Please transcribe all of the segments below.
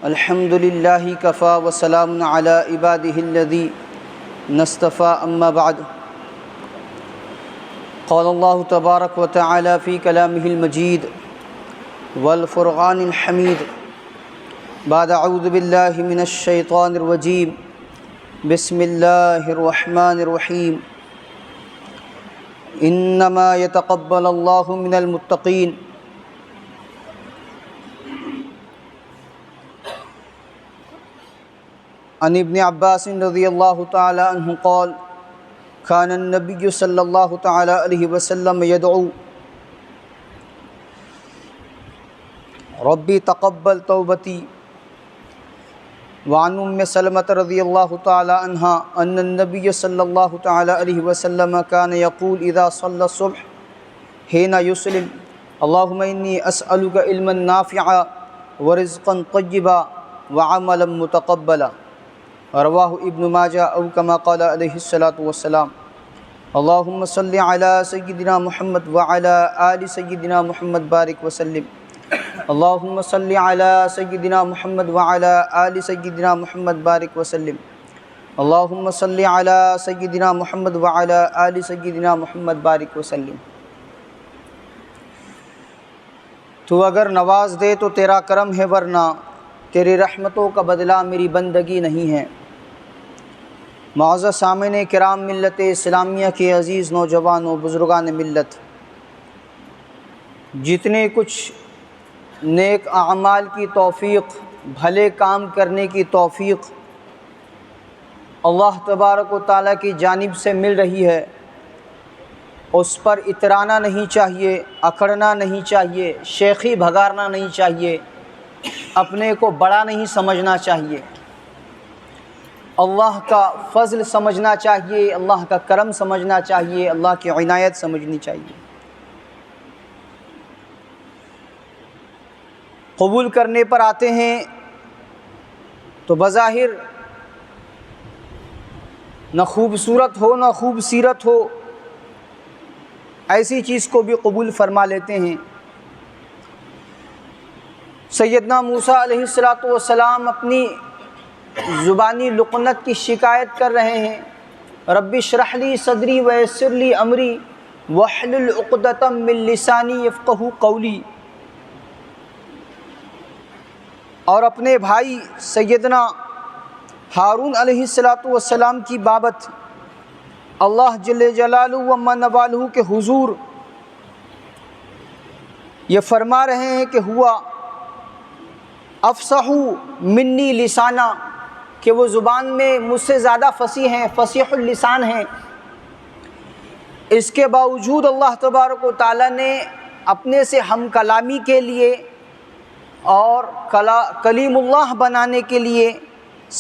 الحمد للہ کفا وسلام علی عبادہ الذین اصطفى اما بعد قال اللہ تبارک وتعالی فی کلامہ المجید والفرقان الحمید بعد اعوذ باللہ من الشیطان الرجیم بسم اللہ الرحمن الرحیم انما یتقبل اللہ من المتقین عن ابن عباس رضی اللہ تعالی عنہ قال كان النبی صلی اللہ تعالی علیہ وسلم يدعو ربی تقبل توبتی وعن ام سلمۃ رضی اللہ تعالی عنہ ان النبی صلی اللہ تعالی علیہ وسلم كان يقول اذا صلى الصبح حين يسلم اللهم انی اسألک علما نافعا ورزقا طیبا وعملا متقبلا رواہ ابن ماجہ او کما قال علیہ الصلاۃ والسلام اللہم صلی علی سیدنا محمد وعلی آل سیدنا محمد بارک وسلم اللہم صلی علی سیدنا محمد وعلی آل سیدنا محمد بارک وسلم اللہم صلی علی سیدنا محمد وعلی آل سیدنا محمد بارک وسلم۔ تو اگر نواز دے تو تیرا کرم ہے، ورنہ تیری رحمتوں کا بدلہ میری بندگی نہیں ہے۔ معزز سامعین کرام، ملت اسلامیہ کے عزیز نوجوانوں، بزرگان ملت، جتنے کچھ نیک اعمال کی توفیق، بھلے کام کرنے کی توفیق اللہ تبارک و تعالیٰ کی جانب سے مل رہی ہے، اس پر اترانا نہیں چاہیے، اکڑنا نہیں چاہیے، شیخی بھگارنا نہیں چاہیے، اپنے کو بڑا نہیں سمجھنا چاہیے، اللہ کا فضل سمجھنا چاہیے، اللہ کا کرم سمجھنا چاہیے، اللہ کی عنایت سمجھنی چاہیے۔ قبول کرنے پر آتے ہیں تو بظاہر نہ خوبصورت ہو نہ خوبصیرت ہو، ایسی چیز کو بھی قبول فرما لیتے ہیں۔ سیدنا موسیٰ علیہ السلام اپنی زبانی لقنت کی شکایت کر رہے ہیں، رب اشرح لی صدری ویسر لی امری واحلل عقدۃ من لسانی یفقہوا قولی، اور اپنے بھائی سیدنا ہارون علیہ السلام کی بابت اللہ جل جلالہ و من والہ کے حضور یہ فرما رہے ہیں کہ ہوا افصح منی لسانہ، کہ وہ زبان میں مجھ سے زیادہ فصیح ہیں، فصیح اللسان ہیں۔ اس کے باوجود اللہ تبارک و تعالیٰ نے اپنے سے ہم کلامی کے لیے اور کلیم اللہ بنانے کے لیے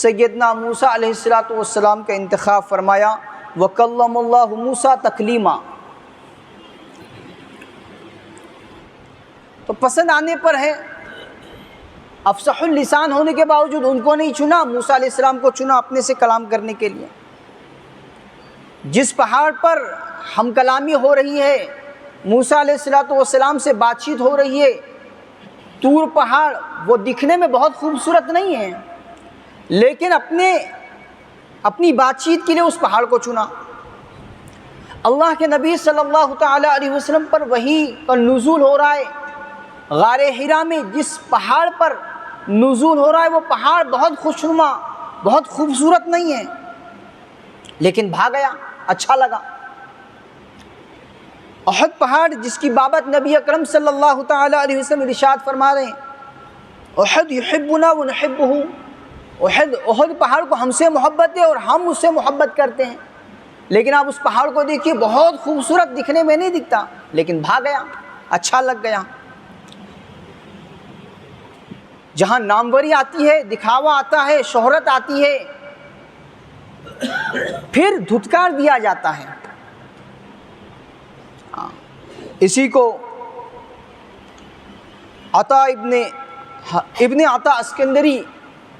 سیدنا موسیٰ علیہ السلام کا انتخاب فرمایا، وَكَلَّمَ اللَّهُ مُوسَىٰ تَكْلِيمًا۔ تو پسند آنے پر ہے، افصح اللسان ہونے کے باوجود ان کو نہیں چنا، موسیٰ علیہ السلام کو چنا اپنے سے کلام کرنے کے لیے۔ جس پہاڑ پر ہم کلامی ہو رہی ہے، موسیٰ علیہ السلام سے بات چیت ہو رہی ہے، طور پہاڑ وہ دکھنے میں بہت خوبصورت نہیں ہے، لیکن اپنی بات چیت کے لیے اس پہاڑ کو چنا۔ اللہ کے نبی صلی اللہ تعالی علیہ وسلم پر وحی کا نزول ہو رہا ہے، غار حرا میں جس پہاڑ پر نزول ہو رہا ہے وہ پہاڑ بہت خوشنما، بہت خوبصورت نہیں ہے، لیکن بھاگ گیا، اچھا لگا۔ احد پہاڑ جس کی بابت نبی اکرم صلی اللہ تعالی علیہ وسلم ارشاد فرما رہے ہیں، احد یحبنا ونحبہ، احد پہاڑ کو ہم سے محبت ہے اور ہم اس سے محبت کرتے ہیں، لیکن آپ اس پہاڑ کو دیکھیے، بہت خوبصورت دکھنے میں نہیں دکھتا، لیکن بھاگ گیا، اچھا لگ گیا۔ جہاں ناموری آتی ہے، دکھاوا آتا ہے، شہرت آتی ہے، پھر دھتکار دیا جاتا ہے۔ اسی کو ابن عطا اسکندری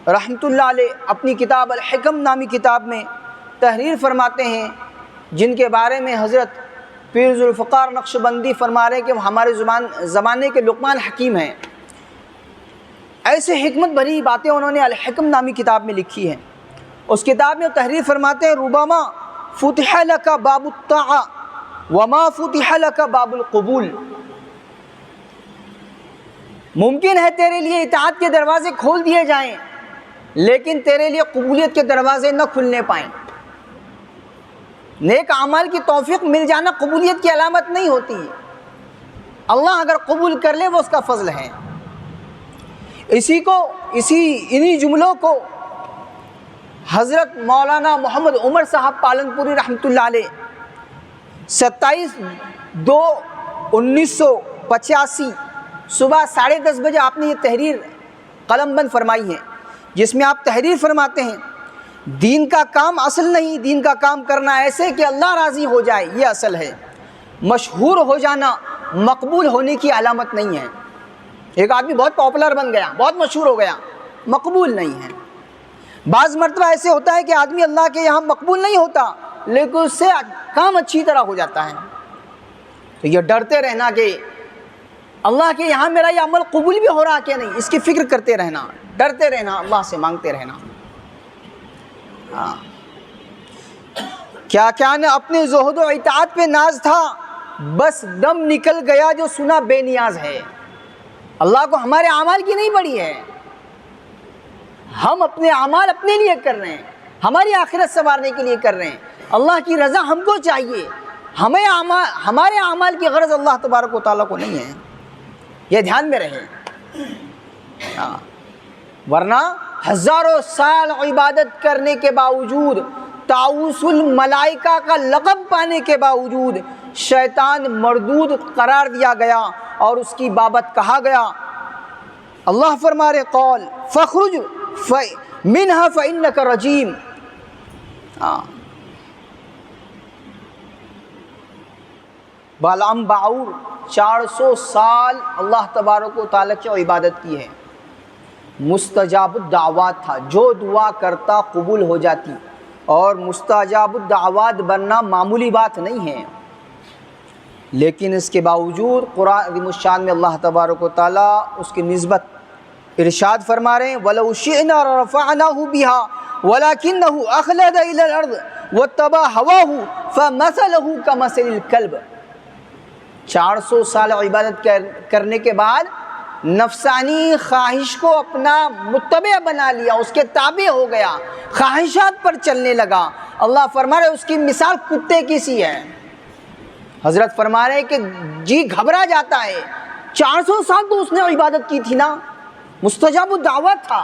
رحمۃ اللہ علیہ اپنی کتاب الحکم نامی کتاب میں تحریر فرماتے ہیں، جن کے بارے میں حضرت پیر ذوالفقار نقشبندی فرما رہے ہیں کہ وہ ہمارے زمانے کے لقمان حکیم ہیں۔ ایسے حکمت بھری باتیں انہوں نے الحکم نامی کتاب میں لکھی ہیں. اس کتاب میں تحریر فرماتے ہیں ربما فتح لک باب الطاعہ وما فتح لک باب القبول. ممکن ہے تیرے لیے اطاعت کے دروازے کھول دیے جائیں لیکن تیرے لیے قبولیت کے دروازے نہ کھلنے پائیں. نیک اعمال کی توفیق مل جانا قبولیت کی علامت نہیں ہوتی. اللہ اگر قبول کر لے وہ اس کا فضل ہے. انہی جملوں کو حضرت مولانا محمد عمر صاحب پالنپوری رحمۃ اللہ علیہ 27/2/1985 صبح 10:30 بجے آپ نے یہ تحریر قلم بند فرمائی ہے جس میں آپ تحریر فرماتے ہیں دین کا کام اصل نہیں، دین کا کام کرنا ایسے کہ اللہ راضی ہو جائے یہ اصل ہے. مشہور ہو جانا مقبول ہونے کی علامت نہیں ہے. ایک آدمی بہت پاپولر بن گیا، بہت مشہور ہو گیا، مقبول نہیں ہے. بعض مرتبہ ایسے ہوتا ہے کہ آدمی اللہ کے یہاں مقبول نہیں ہوتا لیکن اس سے کام اچھی طرح ہو جاتا ہے. تو یہ ڈرتے رہنا کہ اللہ کے یہاں میرا یہ عمل قبول بھی ہو رہا کہ نہیں، اس کی فکر کرتے رہنا، ڈرتے رہنا، اللہ سے مانگتے رہنا. کیا نہ اپنے زہد و اطاعت پہ ناز تھا، بس دم نکل گیا جو سنا بے نیاز ہے. اللہ کو ہمارے اعمال کی نہیں پڑی ہے، ہم اپنے اعمال اپنے لیے کر رہے ہیں، ہماری آخرت سنوارنے کے لیے کر رہے ہیں. اللہ کی رضا ہم کو چاہیے، ہمارے اعمال کی غرض اللہ تبارک و تعالیٰ کو نہیں ہے. یہ دھیان میں رہے. ورنہ ہزاروں سال عبادت کرنے کے باوجود، طاؤس الملائکہ کا لقب پانے کے باوجود شیطان مردود قرار دیا گیا اور اس کی بابت کہا گیا. اللہ فرما رہے قول فخرج منها فإنك رجیم. بالعام باعور 400 سال اللہ تبارک و تعالیٰ کی عبادت کی ہے. مستجاب الدعوات تھا، جو دعا کرتا قبول ہو جاتی، اور مستجاب الدعوات بننا معمولی بات نہیں ہے. لیکن اس کے باوجود قرآن عظیم الشان میں اللہ تبارک و تعالیٰ اس کی نسبت ارشاد فرما رہے ہیں وَلَوْ شِئْنَا رَفَعْنَاهُ بِهَا وَلَكِنَّهُ أَخْلَدَ إِلَى الْأَرْضِ وَاتَّبَعَ هَوَاهُ فَمَثَلُهُ كَمَثَلِ الْكَلْبِ. 400 سال عبادت کرنے کے بعد نفسانی خواہش کو اپنا متبع بنا لیا، اس کے تابع ہو گیا، خواہشات پر چلنے لگا. اللہ فرما رہے اس کی مثال کتے کی سی ہے. حضرت فرما رہے کہ جی گھبرا جاتا ہے. 400 سال تو اس نے عبادت کی تھی نا، مستجاب الدعوت تھا،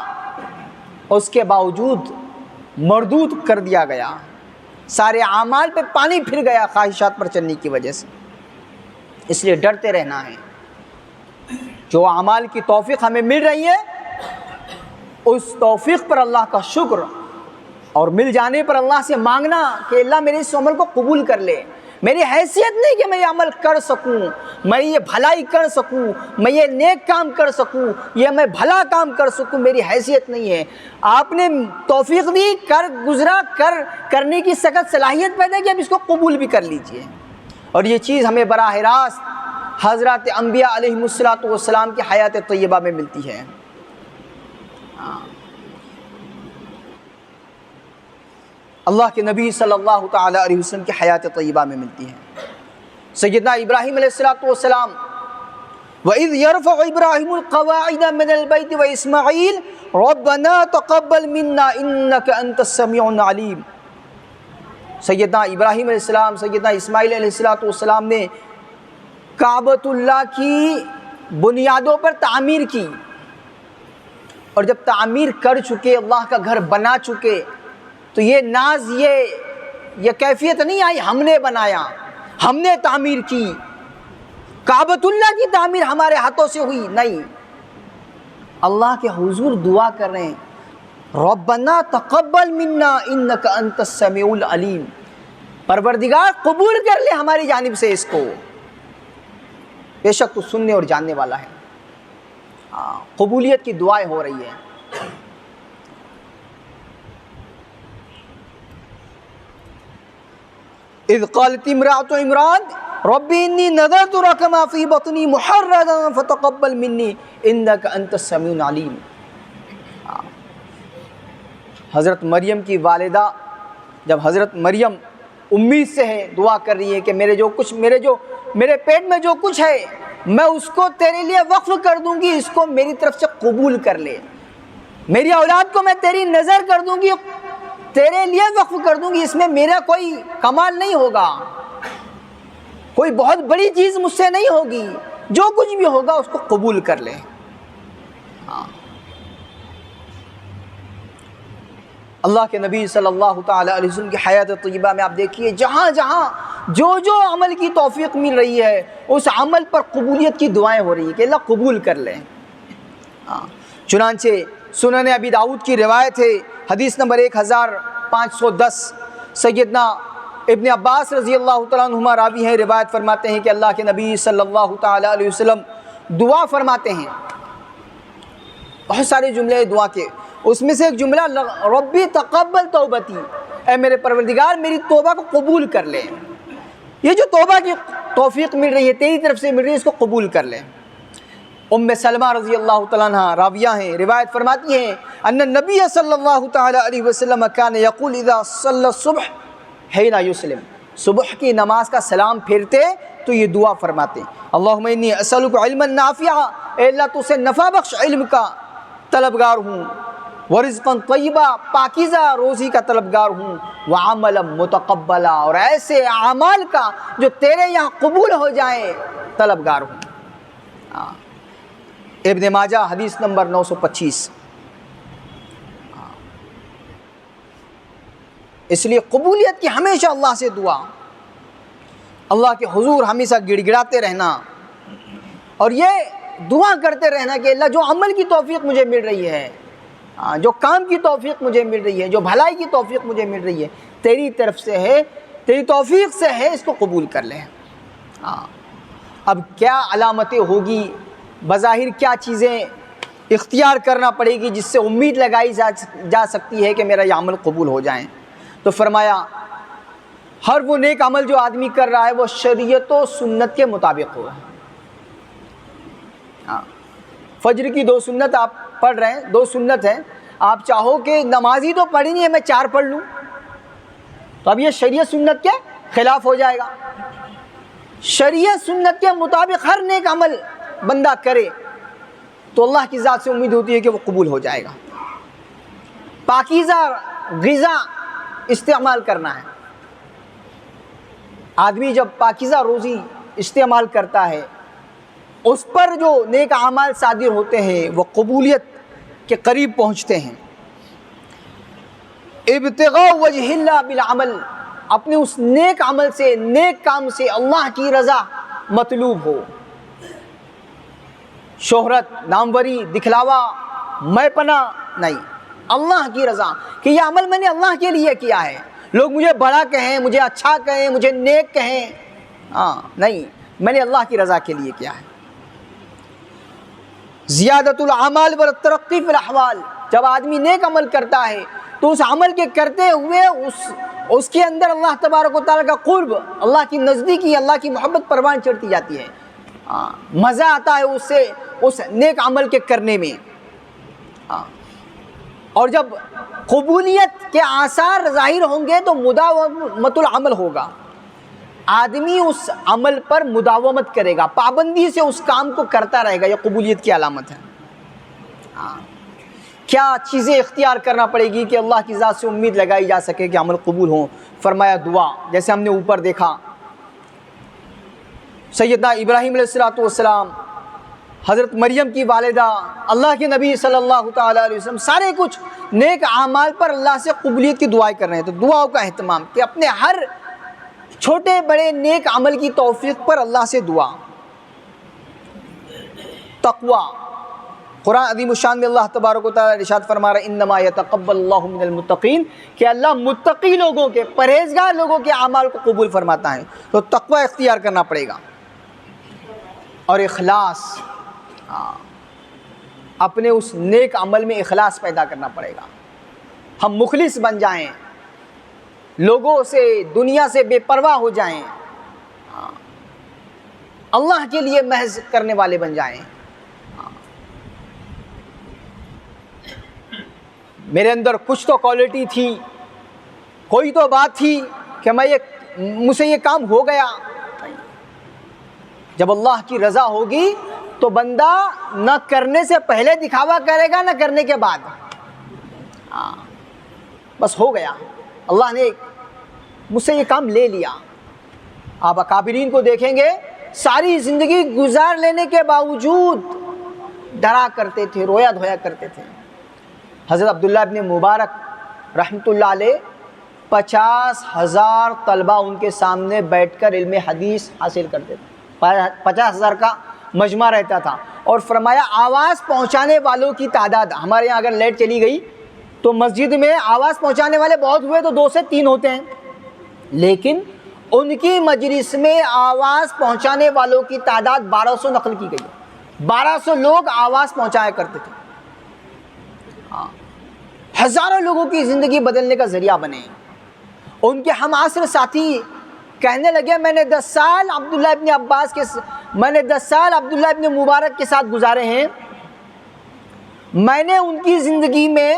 اس کے باوجود مردود کر دیا گیا. سارے اعمال پہ پانی پھر گیا خواہشات پر چلنے کی وجہ سے. اس لیے ڈرتے رہنا ہے. جو اعمال کی توفیق ہمیں مل رہی ہے اس توفیق پر اللہ کا شکر، اور مل جانے پر اللہ سے مانگنا کہ اللہ میرے اس عمل کو قبول کر لے. میری حیثیت نہیں کہ میں یہ عمل کر سکوں، میں یہ بھلائی کر سکوں، میں یہ نیک کام کر سکوں، یہ میں بھلا کام کر سکوں، میری حیثیت نہیں ہے. آپ نے توفیق دی، کرنے کی سخت صلاحیت پیدا کی، اب اس کو قبول بھی کر لیجئے. اور یہ چیز ہمیں براہ راست حضرات انبیاء علیہم السلام کی حیات طیبہ میں ملتی ہے. اللہ کے نبی صلی اللہ تعالی علیہ وسلم کی حیات طیبہ میں ملتی ہے. سیدنا ابراہیم علیہ السلام وَإِذْ يَرْفَعُ إِبْرَاهِيمُ الْقَوَاعِدَ مِنَ الْبَيْتِ وَإِسْمَاعِيلُ رَبَّنَا تَقَبَّلْ مِنَّا إِنَّكَ أَنْتَ السَّمِيعُ الْعَلِيمُ. سیدنا ابراہیم علیہ السلام، سیدنا اسماعیل علیہ السلام نے کعبۃ اللہ کی بنیادوں پر تعمیر کی، اور جب تعمیر کر چکے، اللہ کا گھر بنا چکے، تو یہ ناز، یہ کیفیت نہیں آئی ہم نے بنایا، ہم نے تعمیر کی، کعبۃ اللہ کی تعمیر ہمارے ہاتھوں سے ہوئی نہیں. اللہ کے حضور دعا کر رہے ہیں ربنا تقبل منا انک انت السمیع العلیم. پروردگار قبول کر لے ہماری جانب سے اس کو، بے شک تو سننے اور جاننے والا ہے. قبولیت کی دعائیں ہو رہی ہیں. اذ قالت امرأة عمران رب انی نذرت لک ما فی بطنی محررا فتقبل منی انک انت السمیع العلیم. حضرت مریم کی والدہ جب حضرت مریم امید سے ہے دعا کر رہی ہے کہ میرے پیٹ میں جو کچھ ہے میں اس کو تیرے لیے وقف کر دوں گی، اس کو میری طرف سے قبول کر لے، میری اولاد کو میں تیری نظر کر دوں گی، تیرے لیے وقف کر دوں گی، اس میں میرا کوئی کمال نہیں ہوگا، کوئی بہت بڑی چیز مجھ سے نہیں ہوگی، جو کچھ بھی ہوگا اس کو قبول کر لے۔ اللہ کے نبی صلی اللہ تعالی علیہ وسلم کی حیات طیبہ میں آپ دیکھیے جہاں جہاں جو عمل کی توفیق مل رہی ہے اس عمل پر قبولیت کی دعائیں ہو رہی ہیں کہ اللہ قبول کر لیں۔ چنانچہ سنن ابی داؤد کی روایت ہے، حدیث نمبر 1510، سیدنا ابن عباس رضی اللہ تعالیٰ عنہما راوی ہیں، روایت فرماتے ہیں کہ اللہ کے نبی صلی اللہ تعالی علیہ وسلم دعا فرماتے ہیں، بہت سارے جملے دعا کے، اس میں سے ایک جملہ ربی تقبل توبتی، اے میرے پروردگار میری توبہ کو قبول کر لے، یہ جو توبہ کی توفیق مل رہی ہے تیری طرف سے مل رہی ہے اس کو قبول کر لے۔ ام سلمہ رضی اللہ تعالیٰ عنہ راویہ ہیں، روایت فرماتی ہیں ان النبی صلی اللہ تعالی علیہ وسلم کان یقول اذا صلی الصبح حین یسلم، صبح کی نماز کا سلام پھیرتے تو یہ دعا فرماتے اللہم انی اسألک علما نافعا، اے اللہ تو سے نفع بخش علم کا طلبگار ہوں، ورزقا طیبا پاکیزہ روزی کا طلبگار ہوں، وعملا متقبلا اور ایسے اعمال کا جو تیرے یہاں قبول ہو جائیں طلبگار ہوں۔ ابن ماجہ حدیث نمبر 925۔ اس لیے قبولیت کی ہمیشہ اللہ سے دعا، اللہ کے حضور ہمیشہ گڑ گڑاتے رہنا اور یہ دعا کرتے رہنا کہ اللہ جو عمل کی توفیق مجھے مل رہی ہے، جو کام کی توفیق مجھے مل رہی ہے، جو بھلائی کی توفیق مجھے مل رہی ہے تیری طرف سے ہے، تیری توفیق سے ہے، اس کو قبول کر لیں۔ اب کیا علامتیں ہوگی، بظاہر کیا چیزیں اختیار کرنا پڑے گی جس سے امید لگائی جا سکتی ہے کہ میرا یہ عمل قبول ہو جائیں؟ تو فرمایا ہر وہ نیک عمل جو آدمی کر رہا ہے وہ شریعت و سنت کے مطابق ہوگا۔ فجر کی 2 سنت آپ پڑھ رہے ہیں، 2 سنت ہیں، آپ چاہو کہ نمازی تو پڑھی نہیں ہے میں 4 پڑھ لوں تو اب یہ شریعت سنت کے خلاف ہو جائے گا۔ شریعت سنت کے مطابق ہر نیک عمل بندہ کرے تو اللہ کی ذات سے امید ہوتی ہے کہ وہ قبول ہو جائے گا۔ پاکیزہ غذا استعمال کرنا ہے، آدمی جب پاکیزہ روزی استعمال کرتا ہے اس پر جو نیک اعمال صادر ہوتے ہیں وہ قبولیت کے قریب پہنچتے ہیں۔ ابتغاء وجہ اللہ بالعمل، اپنے اس نیک عمل سے، نیک کام سے اللہ کی رضا مطلوب ہو، شہرت، ناموری، دکھلاوا، میں پنا نہیں، اللہ کی رضا کہ یہ عمل میں نے اللہ کے لیے کیا ہے، لوگ مجھے بڑا کہیں، مجھے اچھا کہیں، مجھے نیک کہیں، نہیں، میں نے اللہ کی رضا کے لیے کیا ہے۔ زیادت الاعمال والترقی فی الاحوال، جب آدمی نیک عمل کرتا ہے تو اس عمل کے کرتے ہوئے اس کے اندر اللہ تبارک و تعالیٰ کا قرب، اللہ کی نزدیکی، اللہ کی محبت پروان چڑھتی جاتی ہے، مزہ آتا ہے اس سے، اس نیک عمل کے کرنے میں۔ اور جب قبولیت کے آثار ظاہر ہوں گے تو مداومت العمل ہوگا، آدمی اس عمل پر مداومت کرے گا، پابندی سے اس کام کو کرتا رہے گا، یہ قبولیت کی علامت ہے۔ کیا چیزیں اختیار کرنا پڑے گی کہ اللہ کی ذات سے امید لگائی جا سکے کہ عمل قبول ہوں؟ فرمایا دعا، جیسے ہم نے اوپر دیکھا سیدنا ابراہیم علیہ السلام، حضرت مریم کی والدہ، اللہ کے نبی صلی اللہ تعالی علیہ وسلم، سارے کچھ نیک اعمال پر اللہ سے قبولیت کی دعائیں کر رہے ہیں۔ تو دعاؤں کا اہتمام کہ اپنے ہر چھوٹے بڑے نیک عمل کی توفیق پر اللہ سے دعا۔ تقوی، قرآن عظیم الشان میں اللہ تبارک و تعالیٰ ارشاد فرما رہا ہے انما یتقبل اللہ من المتقین، کہ اللہ متقی لوگوں کے، پرہیزگار لوگوں کے اعمال کو قبول فرماتا ہے۔ تو تقوی اختیار کرنا پڑے گا، اور اخلاص، اپنے اس نیک عمل میں اخلاص پیدا کرنا پڑے گا، ہم مخلص بن جائیں، لوگوں سے، دنیا سے بے پرواہ ہو جائیں، اللہ کے لیے محض کرنے والے بن جائیں۔ میرے اندر کچھ تو کوالٹی تھی، کوئی تو بات تھی کہ مجھ سے یہ کام ہو گیا۔ جب اللہ کی رضا ہوگی تو بندہ نہ کرنے سے پہلے دکھاوا کرے گا، نہ کرنے کے بعد۔ بس ہو گیا، اللہ نے مجھ سے یہ کام لے لیا۔ آپ اکابرین کو دیکھیں گے، ساری زندگی گزار لینے کے باوجود ڈرا کرتے تھے، رویا دھویا کرتے تھے۔ حضرت عبداللہ ابن مبارک رحمۃ اللہ علیہ 50,000 طلبہ ان کے سامنے بیٹھ کر علم حدیث حاصل کرتے تھے۔ 50,000 کا مجمع رہتا تھا، اور فرمایا آواز پہنچانے والوں کی تعداد، ہمارے یہاں اگر لائٹ چلی گئی تو مسجد میں آواز پہنچانے والے بہت ہوئے تو 2 سے 3 ہوتے ہیں، لیکن ان کی مجلس میں آواز پہنچانے والوں کی تعداد 1200 نقل کی گئی۔ 1200 لوگ آواز پہنچایا کرتے تھے۔ ہزاروں لوگوں کی زندگی بدلنے کا ذریعہ بنے۔ ان کے ہم عصر ساتھی کہنے لگے، میں نے 10 سال عبداللہ ابن مبارک کے ساتھ گزارے ہیں، میں نے ان کی زندگی میں،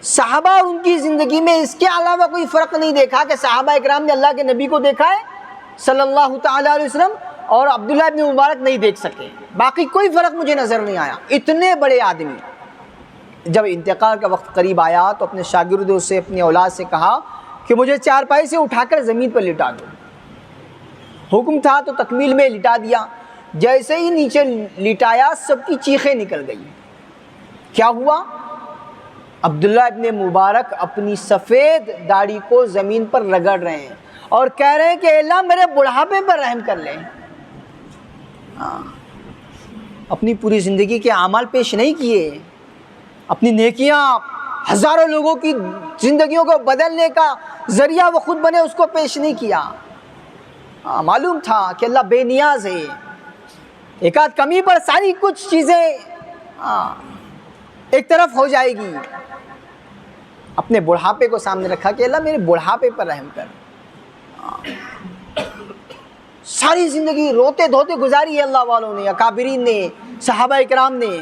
صحابہ اور ان کی زندگی میں اس کے علاوہ کوئی فرق نہیں دیکھا کہ صحابہ اکرام نے اللہ کے نبی کو دیکھا ہے صلی اللہ تعالیٰ علیہ وسلم، اور عبداللہ ابن مبارک نہیں دیکھ سکے، باقی کوئی فرق مجھے نظر نہیں آیا۔ اتنے بڑے آدمی جب انتقال کا وقت قریب آیا تو اپنے شاگردوں سے، اپنی اولاد سے کہا کہ مجھے چارپائی سے اٹھا کر زمین پر لٹا دو۔ حکم تھا تو تکمیل میں لٹا دیا۔ جیسے ہی نیچے لٹایا سب کی چیخیں نکل گئی۔ کیا ہوا؟ عبداللہ ابن مبارک اپنی سفید داڑھی کو زمین پر رگڑ رہے ہیں اور کہہ رہے ہیں کہ اللہ میرے بڑھاپے پر رحم کر لیں۔ اپنی پوری زندگی کے اعمال پیش نہیں کیے، اپنی نیکیاں ہزاروں لوگوں کی زندگیوں کو بدلنے کا ذریعہ وہ خود بنے، اس کو پیش نہیں کیا۔ معلوم تھا کہ اللہ بے نیاز ہے، ایک آدھ کمی پر ساری کچھ چیزیں ایک طرف ہو جائے گی۔ اپنے بڑھاپے کو سامنے رکھا کہ اللہ میرے بڑھاپے پر رحم کر۔ ساری زندگی روتے دھوتے گزاری ہے اللہ والوں نے، اکابرین نے، صحابہ اکرام نے۔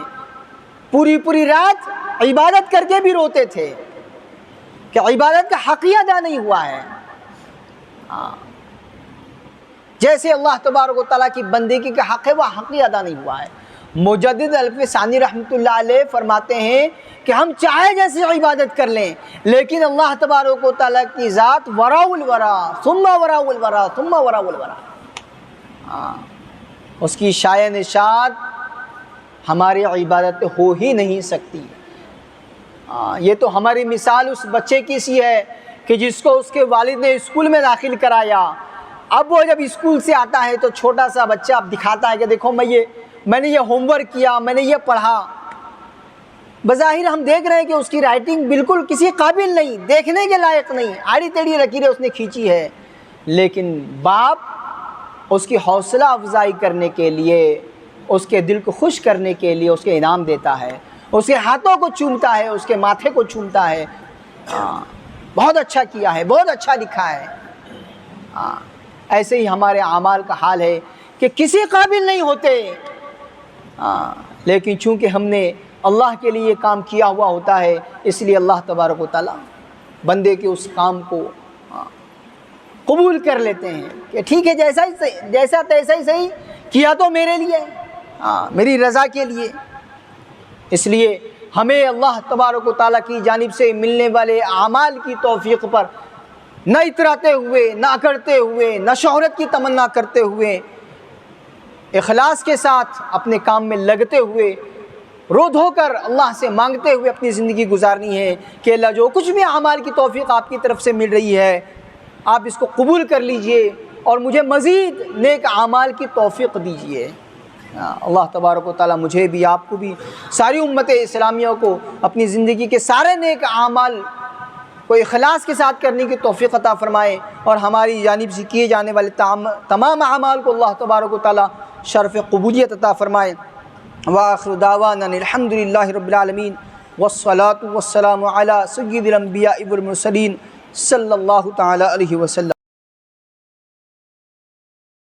پوری رات عبادت کر کے بھی روتے تھے کہ عبادت کا حق ہی ادا نہیں ہوا ہے۔ جیسے اللہ تبارک و تعالیٰ کی بندگی کا حق ہے وہ حق ہی ادا نہیں ہوا ہے۔ مجدد الف ثانی رحمۃ اللہ علیہ فرماتے ہیں کہ ہم چاہے جیسے عبادت کر لیں، لیکن اللہ تبارک و تعالیٰ کی ذات وراء الورا ثم وراء الورا ثم وراء الورا، اس کی شایع نشاط ہماری عبادت ہو ہی نہیں سکتی۔ یہ تو ہماری مثال اس بچے کی سی ہے کہ جس کو اس کے والد نے اسکول میں داخل کرایا، اب وہ جب اسکول سے آتا ہے تو چھوٹا سا بچہ اب دکھاتا ہے کہ دیکھو میں نے یہ ہوم ورک کیا، میں نے یہ پڑھا۔ بظاہر ہم دیکھ رہے ہیں کہ اس کی رائٹنگ بالکل کسی قابل نہیں، دیکھنے کے لائق نہیں، آڑی ٹیڑھی لکیریں اس نے کھینچی ہے، لیکن باپ اس کی حوصلہ افزائی کرنے کے لیے، اس کے دل کو خوش کرنے کے لیے اس کے انعام دیتا ہے، اس کے ہاتھوں کو چومتا ہے، اس کے ماتھے کو چومتا ہے، بہت اچھا کیا ہے، بہت اچھا لکھا ہے۔ ایسے ہی ہمارے اعمال کا حال ہے کہ کسی قابل نہیں ہوتے، لیکن چونکہ ہم نے اللہ کے لیے یہ کام کیا ہوا ہوتا ہے، اس لیے اللہ تبارک و تعالیٰ بندے کے اس کام کو قبول کر لیتے ہیں کہ ٹھیک ہے، جیسا تیسا ہی صحیح کیا تو میرے لیے، میری رضا کے لیے۔ اس لیے ہمیں اللہ تبارک و تعالیٰ کی جانب سے ملنے والے اعمال کی توفیق پر نہ اتراتے ہوئے، نہ اکڑتے ہوئے، نہ شہرت کی تمنا کرتے ہوئے، اخلاص کے ساتھ اپنے کام میں لگتے ہوئے، رو دھو کر اللہ سے مانگتے ہوئے اپنی زندگی گزارنی ہے کہ اللہ جو کچھ بھی اعمال کی توفیق آپ کی طرف سے مل رہی ہے آپ اس کو قبول کر لیجئے اور مجھے مزید نیک اعمال کی توفیق دیجئے۔ اللہ تبارک و تعالیٰ مجھے بھی، آپ کو بھی، ساری امت اسلامیہ کو اپنی زندگی کے سارے نیک اعمال کو اخلاص کے ساتھ کرنے کی توفیق عطا فرمائے، اور ہماری جانب سے کیے جانے والے تمام اعمال کو اللہ تبارک و تعالیٰ شرف قبولیت عطا فرمائے۔ وآخر دعوانا الحمد للہ رب العالمین، والصلاة والسلام علی سید الانبیاء والمرسلین صلی اللہ تعالی علیہ وسلم۔